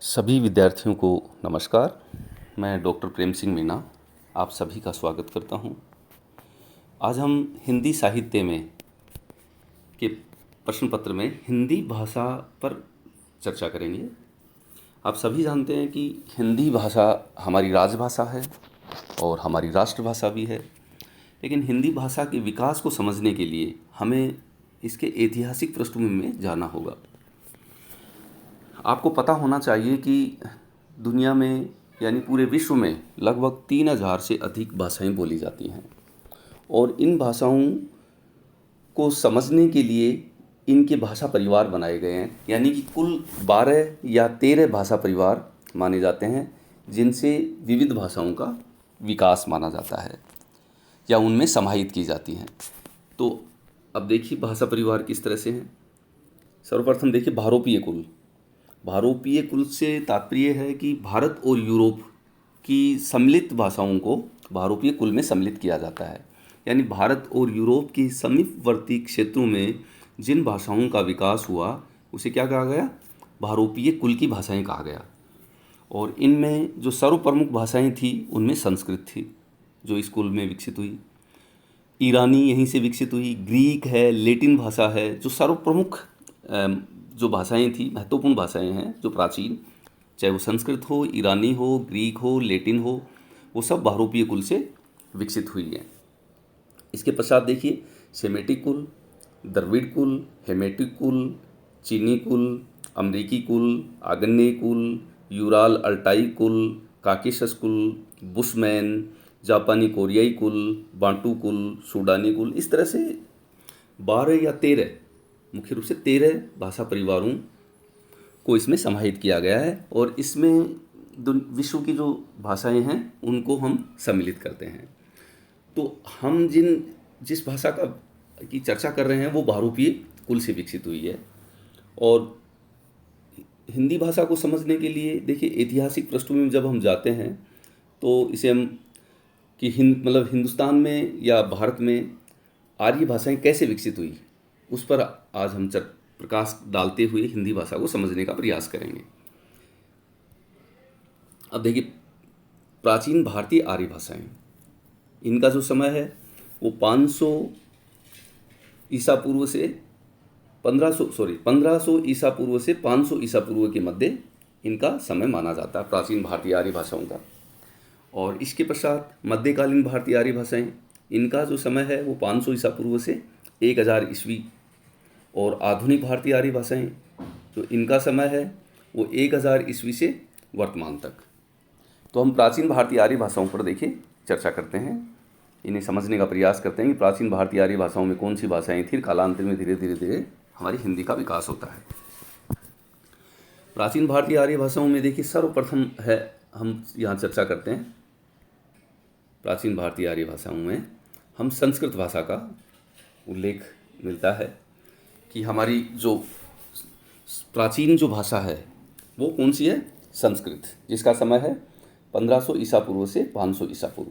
सभी विद्यार्थियों को नमस्कार। मैं डॉक्टर प्रेम सिंह मीना आप सभी का स्वागत करता हूं। आज हम हिंदी साहित्य में के प्रश्न पत्र में हिंदी भाषा पर चर्चा करेंगे। आप सभी जानते हैं कि हिंदी भाषा हमारी राजभाषा है और हमारी राष्ट्रभाषा भी है, लेकिन हिंदी भाषा के विकास को समझने के लिए हमें इसके ऐतिहासिक पृष्ठभूमि में जाना होगा। आपको पता होना चाहिए कि दुनिया में यानी पूरे विश्व में लगभग 3000 से अधिक भाषाएं बोली जाती हैं और इन भाषाओं को समझने के लिए इनके भाषा परिवार बनाए गए हैं, यानी कि कुल 12 या 13 भाषा परिवार माने जाते हैं जिनसे विविध भाषाओं का विकास माना जाता है या उनमें समाहित की जाती हैं। तो अब देखिए भाषा परिवार किस तरह से हैं। सर्वप्रथम देखिए भारोपीय कुल। भारोपीय कुल से तात्पर्य है कि भारत और यूरोप की सम्मिलित भाषाओं को भारोपीय कुल में सम्मिलित किया जाता है, यानी भारत और यूरोप के समीपवर्ती क्षेत्रों में जिन भाषाओं का विकास हुआ उसे क्या कहा गया, भारोपीय कुल की भाषाएं कहा गया। और इनमें जो सर्वप्रमुख भाषाएं थी उनमें संस्कृत थी जो इस कुल में विकसित हुई, ईरानी यहीं से विकसित हुई, ग्रीक है, लैटिन भाषा है। जो सर्वप्रमुख जो भाषाएं थी, महत्वपूर्ण भाषाएं हैं जो प्राचीन, चाहे वो संस्कृत हो, ईरानी हो, ग्रीक हो, लैटिन हो, वो सब भारोपीय कुल से विकसित हुई हैं। इसके पश्चात देखिए सेमेटिक कुल, द्रविड़ कुल, हेमेटिक कुल, चीनी कुल, अमरीकी कुल, आग्नेय कुल, यूराल अल्टाई कुल, काकेशस कुल, बुशमैन, जापानी कोरियाई कुल, बांटू कुल, सूडानी कुल। इस तरह से 12 या 13, मुख्य रूप से 13 भाषा परिवारों को इसमें समाहित किया गया है और इसमें विश्व की जो भाषाएं हैं उनको हम सम्मिलित करते हैं। तो हम जिस भाषा की चर्चा कर रहे हैं वो भारोपीय कुल से विकसित हुई है। और हिंदी भाषा को समझने के लिए देखिए ऐतिहासिक पृष्ठभूमि में जब हम जाते हैं तो इसे हम कि हिंदुस्तान में या भारत में आर्य भाषाएं कैसे विकसित हुई उस पर आज हम प्रकाश डालते हुए हिंदी भाषा को समझने का प्रयास करेंगे। अब देखिए प्राचीन भारतीय आर्य भाषाएं, इनका जो समय है वो 500 ईसा पूर्व से 1500 ईसा पूर्व से 500 ईसा पूर्व के मध्य इनका समय माना जाता है, प्राचीन भारतीय आर्य भाषाओं का। और इसके पश्चात मध्यकालीन भारतीय आर्य भाषाएं, इनका जो समय है वो 500 ईसा पूर्व से 1000 ईस्वी। और आधुनिक भारतीय आर्य भाषाएं जो इनका समय है वो 1000 ईस्वी से वर्तमान तक। तो हम प्राचीन भारतीय आर्य भाषाओं पर देखिए चर्चा करते हैं, इन्हें समझने का प्रयास करते हैं कि प्राचीन भारतीय आर्य भाषाओं में कौन सी भाषाएं थी। कालांतर में धीरे धीरे हमारी हिंदी का विकास होता है। प्राचीन भारतीय आर्य भाषाओं में देखिए सर्वप्रथम है, हम यहाँ चर्चा करते हैं प्राचीन भारतीय आर्य भाषाओं में हम संस्कृत भाषा का उल्लेख मिलता है कि हमारी जो प्राचीन जो भाषा है वो कौन सी है, संस्कृत, जिसका समय है 1500 ईसा पूर्व से 500 ईसा पूर्व।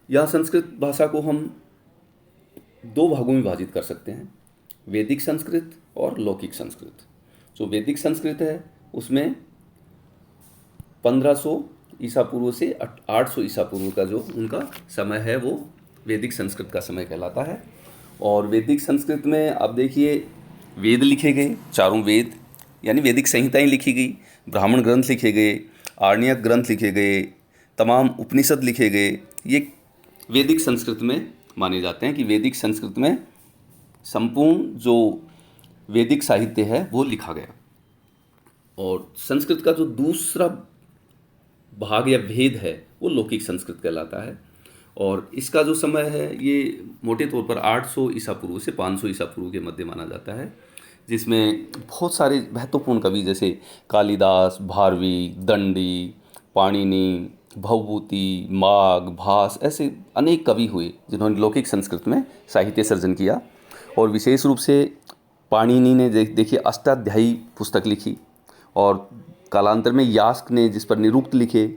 यह संस्कृत भाषा को हम 2 भागों में विभाजित कर सकते हैं, वैदिक संस्कृत और लौकिक संस्कृत। जो वैदिक संस्कृत है उसमें 1500 ईसा पूर्व से 800 ईसा पूर्व का जो उनका समय है वो वैदिक संस्कृत का समय कहलाता है। और वैदिक संस्कृत में अब देखिए वेद लिखे गए, चारों वेद यानी वैदिक संहिताएं लिखी गई, ब्राह्मण ग्रंथ लिखे गए, आरण्यक ग्रंथ लिखे गए, तमाम उपनिषद लिखे गए। ये वैदिक संस्कृत में माने जाते हैं कि वैदिक संस्कृत में संपूर्ण जो वैदिक साहित्य है वो लिखा गया। और संस्कृत का जो दूसरा भाग या भेद है वो लौकिक संस्कृत कहलाता है। और इसका जो समय है ये मोटे तौर पर 800 ईसा पूर्व से 500 ईसा पूर्व के मध्य माना जाता है, जिसमें बहुत सारे महत्वपूर्ण कवि जैसे कालिदास, भारवी, दंडी, पाणिनि, भवभूति, माघ, भास, ऐसे अनेक कवि हुए जिन्होंने लौकिक संस्कृत में साहित्य सर्जन किया। और विशेष रूप से पाणिनि ने देखिए अष्टाध्यायी पुस्तक लिखी और कालांतर में यास्क ने जिस पर निरुक्त लिखे,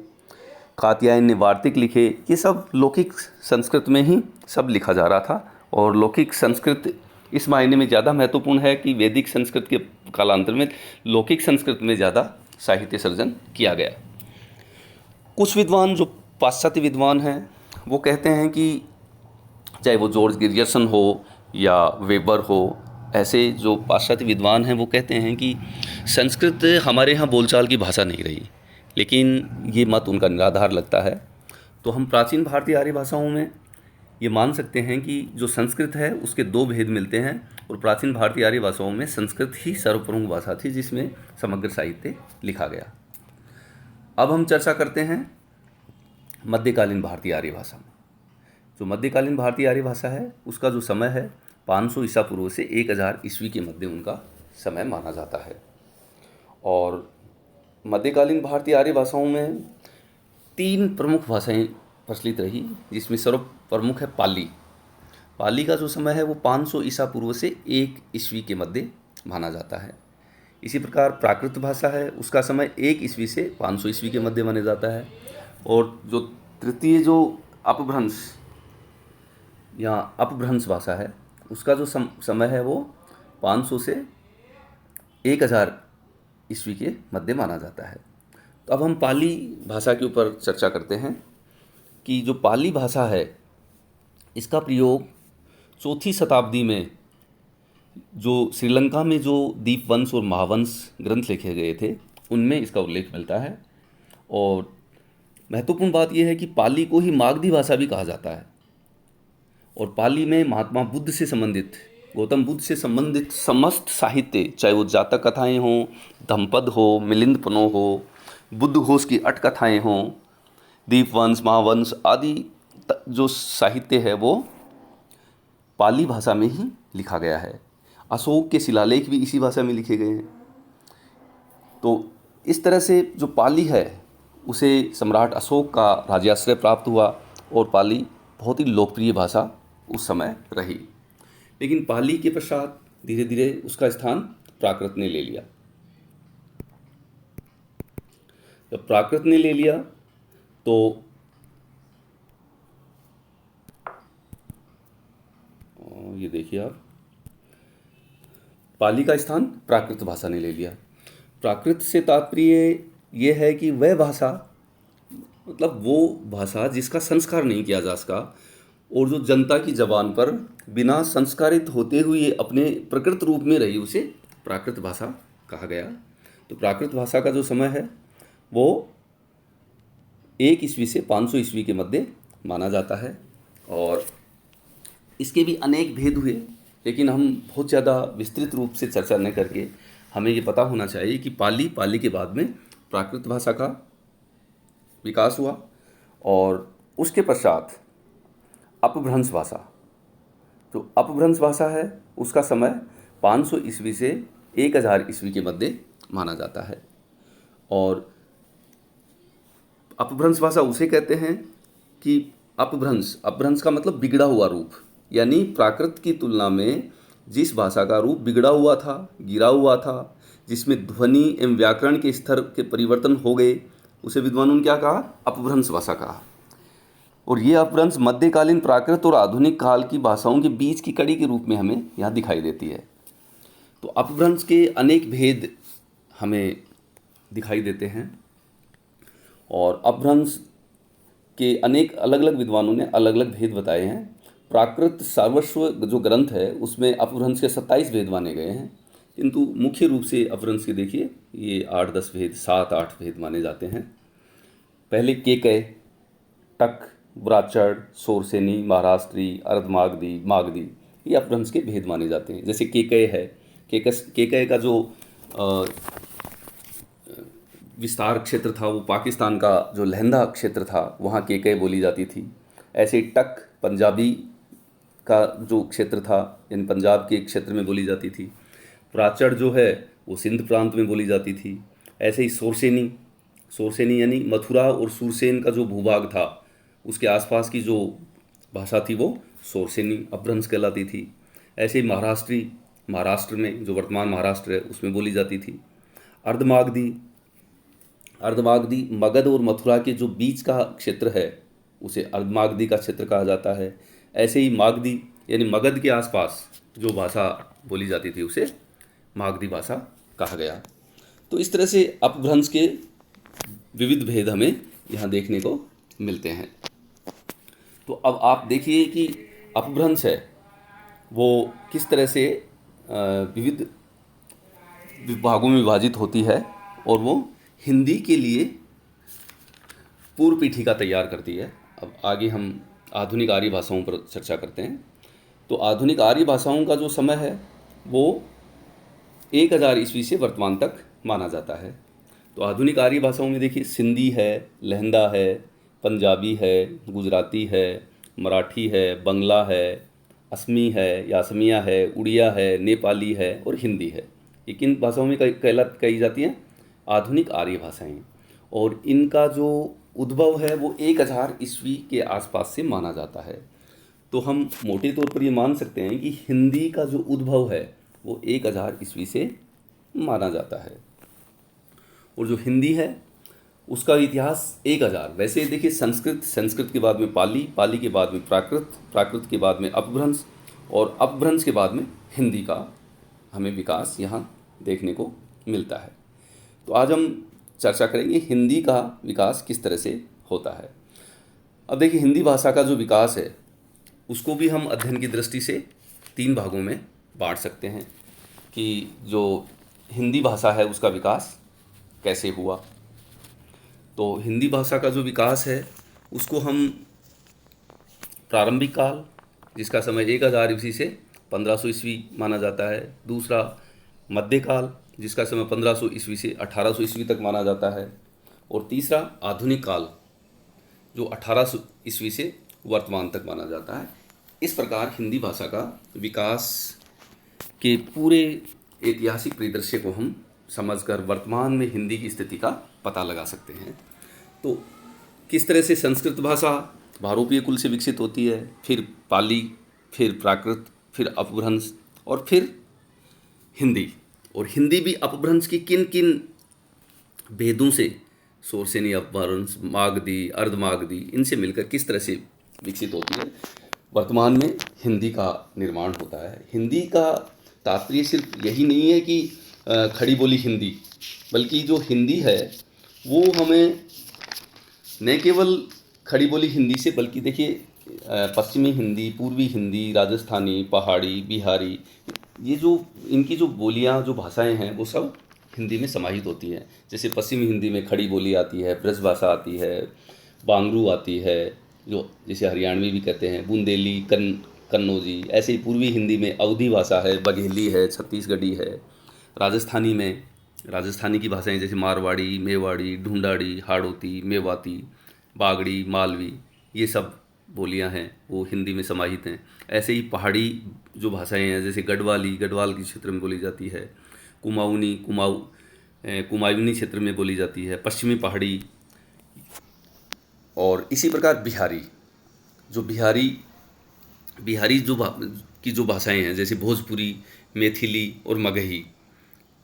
कात्यायन ने वार्तिक लिखे। ये सब लौकिक संस्कृत में ही सब लिखा जा रहा था। और लौकिक संस्कृत इस मायने में ज़्यादा महत्वपूर्ण है कि वैदिक संस्कृत कालांतर में लौकिक संस्कृत में ज़्यादा साहित्य सर्जन किया गया। कुछ विद्वान जो पाश्चात्य विद्वान हैं वो कहते हैं कि चाहे वो जॉर्ज गिरियर्सन हो या वेबर हो, ऐसे जो पाश्चात्य विद्वान हैं वो कहते हैं कि संस्कृत हमारे यहाँ बोलचाल की भाषा नहीं रही, लेकिन ये मत उनका निराधार लगता है। तो हम प्राचीन भारतीय आर्य भाषाओं में ये मान सकते हैं कि जो संस्कृत है उसके दो भेद मिलते हैं, और प्राचीन भारतीय आर्य भाषाओं में संस्कृत ही सर्वप्रमुख भाषा थी जिसमें समग्र साहित्य लिखा गया। अब हम चर्चा करते हैं मध्यकालीन भारतीय आर्य भाषा में। जो मध्यकालीन भारतीय आर्य भाषा है उसका जो समय है 500 ईसा पूर्व से 1000 ईस्वी के मध्य उनका समय माना जाता है। और मध्यकालीन भारतीय आर्य भाषाओं में 3 प्रमुख भाषाएं प्रचलित रही, जिसमें सर्व प्रमुख है पाली। पाली का जो समय है वो 500 ईसा पूर्व से 1 ईस्वी के मध्य माना जाता है। इसी प्रकार प्राकृत भाषा है उसका समय 1 ईस्वी से 500 ईस्वी के मध्य माना जाता है। और जो तृतीय जो अपभ्रंश या अपभ्रंश भाषा है उसका जो समय है वो 500 से 1000 ईस्वी के मध्य माना जाता है। तो अब हम पाली भाषा के ऊपर चर्चा करते हैं कि जो पाली भाषा है इसका प्रयोग 4वीं शताब्दी में जो श्रीलंका में जो दीपवंश और महावंश ग्रंथ लिखे गए थे उनमें इसका उल्लेख मिलता है। और महत्वपूर्ण बात यह है कि पाली को ही मागधी भाषा भी कहा जाता है। और पाली में महात्मा बुद्ध से संबंधित, गौतम बुद्ध से संबंधित समस्त साहित्य, चाहे वो जातक कथाएँ हों, धम्पद हो, मिलिंद पनो हो, बुद्ध घोष की अटकथाएँ हों, दीपवंश, महावंश आदि जो साहित्य है वो पाली भाषा में ही लिखा गया है। अशोक के शिलालेख भी इसी भाषा में लिखे गए हैं। तो इस तरह से जो पाली है उसे सम्राट अशोक का राज्याश्रय प्राप्त हुआ और पाली बहुत ही लोकप्रिय भाषा उस समय रही। लेकिन पाली के पश्चात धीरे धीरे उसका स्थान प्राकृत ने ले लिया। जब प्राकृत ने ले लिया तो ये देखिए आप, पाली का स्थान प्राकृत भाषा ने ले लिया। प्राकृत से तात्पर्य ये है कि वह भाषा, मतलब वो भाषा जिसका संस्कार नहीं किया जा सका और जो जनता की जबान पर बिना संस्कारित होते हुए अपने प्रकृत रूप में रही, उसे प्राकृत भाषा कहा गया। तो प्राकृत भाषा का जो समय है वो 1 ईस्वी से 500 ईस्वी के मध्य माना जाता है। और इसके भी अनेक भेद हुए, लेकिन हम बहुत ज़्यादा विस्तृत रूप से चर्चा न करके हमें ये पता होना चाहिए कि पाली के बाद में प्राकृत भाषा का विकास हुआ और उसके पश्चात अपभ्रंश भाषा। जो अपभ्रंश भाषा है उसका समय 500 ईस्वी से 1000 ईस्वी के मध्य माना जाता है। और अपभ्रंश भाषा उसे कहते हैं कि अपभ्रंश का मतलब बिगड़ा हुआ रूप, यानी प्राकृत की तुलना में जिस भाषा का रूप बिगड़ा हुआ था, गिरा हुआ था, जिसमें ध्वनि एवं व्याकरण के स्तर के परिवर्तन हो गए, उसे विद्वानों ने क्या कहा? अपभ्रंश भाषा कहा। और ये अपभ्रंश मध्यकालीन प्राकृत और आधुनिक काल की भाषाओं के बीच की कड़ी के रूप में हमें यहाँ दिखाई देती है। तो अपभ्रंश के अनेक भेद हमें दिखाई देते हैं और अपभ्रंश के अनेक अलग अलग विद्वानों ने अलग अलग भेद बताए हैं। प्राकृत सर्वस्व जो ग्रंथ है उसमें अपभ्रंश के 27 भेद माने गए हैं, किंतु मुख्य रूप से अपभ्रंश के देखिए ये 8-10 भेद, 7-8 भेद माने जाते हैं। पहले केकय, टक, ब्राचड़, सोरसेनी, महाराष्ट्री, अर्धमागधी, मागधी, ये अपभ्रंश के भेद माने जाते हैं। जैसे केकय है, केकय का जो विस्तार क्षेत्र था वो पाकिस्तान का जो लहंदा क्षेत्र था वहाँ केकय बोली जाती थी। ऐसे टक पंजाबी का जो क्षेत्र था यानी पंजाब के क्षेत्र में बोली जाती थी। प्राचड़ जो है वो सिंध प्रांत में बोली जाती थी। ऐसे ही सोरसेनी यानी मथुरा और सुरसेन का जो भूभाग था उसके आसपास की जो भाषा थी वो सोरसेनी अपभ्रंश कहलाती थी। ऐसे ही महाराष्ट्र में जो वर्तमान महाराष्ट्र है उसमें बोली जाती थी। अर्धमागधी मगध और मथुरा के जो बीच का क्षेत्र है उसे अर्धमागधी का क्षेत्र कहा जाता है। ऐसे ही मागधी यानी मगध के आसपास जो भाषा बोली जाती थी उसे मागधी भाषा कहा गया। तो इस तरह से अपभ्रंश के विविध भेद हमें यहाँ देखने को मिलते हैं। तो अब आप देखिए कि अपभ्रंश है वो किस तरह से विविध विभागों में विभाजित होती है और वो हिंदी के लिए पूर्व पीठिका तैयार करती है। अब आगे हम आधुनिक आर्य भाषाओं पर चर्चा करते हैं। तो आधुनिक आर्य भाषाओं का जो समय है वो 1000 ईस्वी से वर्तमान तक माना जाता है। तो आधुनिक आर्य भाषाओं में देखिए सिंधी है, लहंदा है, पंजाबी है, गुजराती है, मराठी है, बंगला है, असमी है या असमिया है, उड़िया है, नेपाली है और हिंदी है। ये किन भाषाओं में कही जाती हैं? आधुनिक आर्य भाषाएं। और इनका जो उद्भव है वो 1000 ईस्वी के आसपास से माना जाता है। तो हम मोटे तौर पर ये मान सकते हैं कि हिंदी का जो उद्भव है वो 1000 ईस्वी से माना जाता है। और जो हिंदी है उसका इतिहास 1000। वैसे देखिए संस्कृत के बाद में पाली के बाद में प्राकृत के बाद में अपभ्रंश और अपभ्रंश के बाद में हिंदी का हमें विकास यहाँ देखने को मिलता है। तो आज हम चर्चा करेंगे हिंदी का विकास किस तरह से होता है। अब देखिए हिंदी भाषा का जो विकास है उसको भी हम अध्ययन की दृष्टि से 3 भागों में बांट सकते हैं कि जो हिंदी भाषा है उसका विकास कैसे हुआ। तो हिंदी भाषा का जो विकास है उसको हम प्रारंभिक काल जिसका समय 1000 ईस्वी से 1500 ईस्वी माना जाता है, दूसरा मध्यकाल जिसका समय 1500 ईस्वी से 1800 ईस्वी तक माना जाता है, और तीसरा आधुनिक काल जो 1800 ईस्वी से वर्तमान तक माना जाता है। इस प्रकार हिंदी भाषा का विकास के पूरे ऐतिहासिक परिदृश्य को हम समझकर वर्तमान में हिंदी की स्थिति का पता लगा सकते हैं। तो किस तरह से संस्कृत भाषा भारोपीय कुल से विकसित होती है, फिर पाली, फिर प्राकृत, फिर अपभ्रंश और फिर हिंदी। और हिंदी भी अपभ्रंश की किन किन भेदों से, शोरसेनी अपभ्रंश, मागधी, अर्धमागधी, इनसे मिलकर किस तरह से विकसित होती है, वर्तमान में हिंदी का निर्माण होता है। हिंदी का तात्पर्य सिर्फ यही नहीं है कि खड़ी बोली हिंदी, बल्कि जो हिंदी है वो हमें न केवल खड़ी बोली हिंदी से, बल्कि देखिए पश्चिमी हिंदी, पूर्वी हिंदी, राजस्थानी, पहाड़ी, बिहारी, ये जो इनकी जो बोलियां, जो भाषाएं हैं वो सब हिंदी में समाहित होती हैं। जैसे पश्चिमी हिंदी में खड़ी बोली आती है, ब्रजभाषा आती है, बांगरू आती है, जो जिसे हरियाणवी भी कहते हैं, बुंदेली, कन्नौजी। ऐसे ही पूर्वी हिंदी में अवधी भाषा है, बघेली है, छत्तीसगढ़ी है। राजस्थानी की भाषाएं जैसे मारवाड़ी, मेवाड़ी, ढूंढाड़ी, हाड़ौती, मेवाती, बागड़ी, मालवी, ये सब बोलियां हैं वो हिंदी में समाहित हैं। ऐसे ही पहाड़ी जो भाषाएं हैं जैसे गढ़वाल के क्षेत्र में बोली जाती है, कुमाऊनी क्षेत्र में बोली जाती है, पश्चिमी पहाड़ी, और इसी प्रकार बिहारी की जो भाषाएं हैं जैसे भोजपुरी, मैथिली और मगही।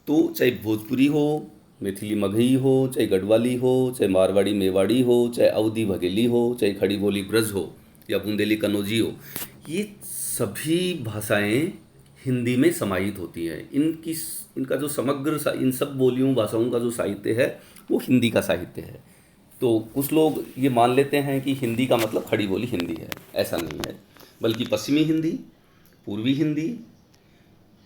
तो चाहे भोजपुरी हो, मैथिली मगही हो, चाहे गढ़वाली हो, चाहे मारवाड़ी मेवाड़ी हो, चाहे अवधी बघेली हो, चाहे खड़ी बोली ब्रज हो या बुंदेली कन्नौजी हो, ये सभी भाषाएं हिंदी में समाहित होती हैं। इनका जो समग्र इन सब बोलियों भाषाओं का जो साहित्य है वो हिंदी का साहित्य है। तो कुछ लोग ये मान लेते हैं कि हिंदी का मतलब खड़ी बोली हिंदी है, ऐसा नहीं है, बल्कि पश्चिमी हिंदी, पूर्वी हिंदी,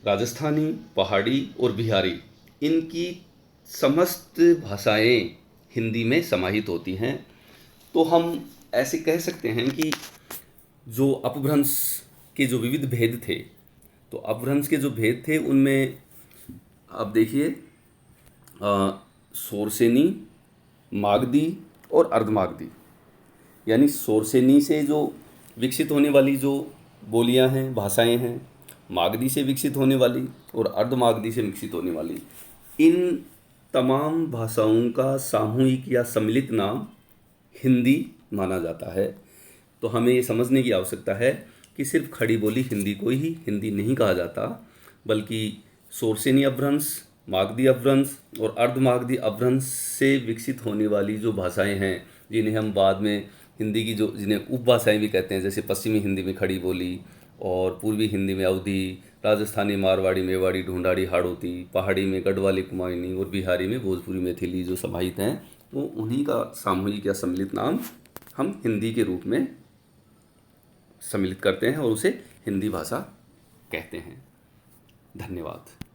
राजस्थानी, पहाड़ी और बिहारी, इनकी समस्त भाषाएं हिंदी में समाहित होती हैं। तो हम ऐसे कह सकते हैं कि जो अपभ्रंश के जो विविध भेद थे, तो अपभ्रंश के जो भेद थे उनमें अब देखिए शोरसेनी, मागधी और अर्धमागधी, यानी शोरसेनी से जो विकसित होने वाली जो बोलियां हैं, भाषाएं हैं, मागधी से विकसित होने वाली और अर्धमागधी से विकसित होने वाली, इन तमाम भाषाओं का सामूहिक या सम्मिलित नाम हिंदी माना जाता है। तो हमें ये समझने की आवश्यकता है कि सिर्फ खड़ी बोली हिंदी को ही हिंदी नहीं कहा जाता, बल्कि शोरसेनी अपभ्रंश, मागधी अपभ्रंश और अर्धमागधी अपभ्रंश से विकसित होने वाली जो भाषाएं हैं, जिन्हें हम बाद में हिंदी की जिन्हें उपभाषाएं भी कहते हैं, जैसे पश्चिमी हिंदी में खड़ी बोली और पूर्वी हिंदी में अवधी, राजस्थानी, मारवाड़ी, मेवाड़ी, ढूंढाड़ी, हाड़ौती, पहाड़ी में गढ़वाली, कुमायूनी और बिहारी में भोजपुरी, मैथिली जो समाहित हैं, वो उन्हीं का सामूहिक या सम्मिलित नाम हम हिंदी के रूप में सम्मिलित करते हैं और उसे हिंदी भाषा कहते हैं। धन्यवाद।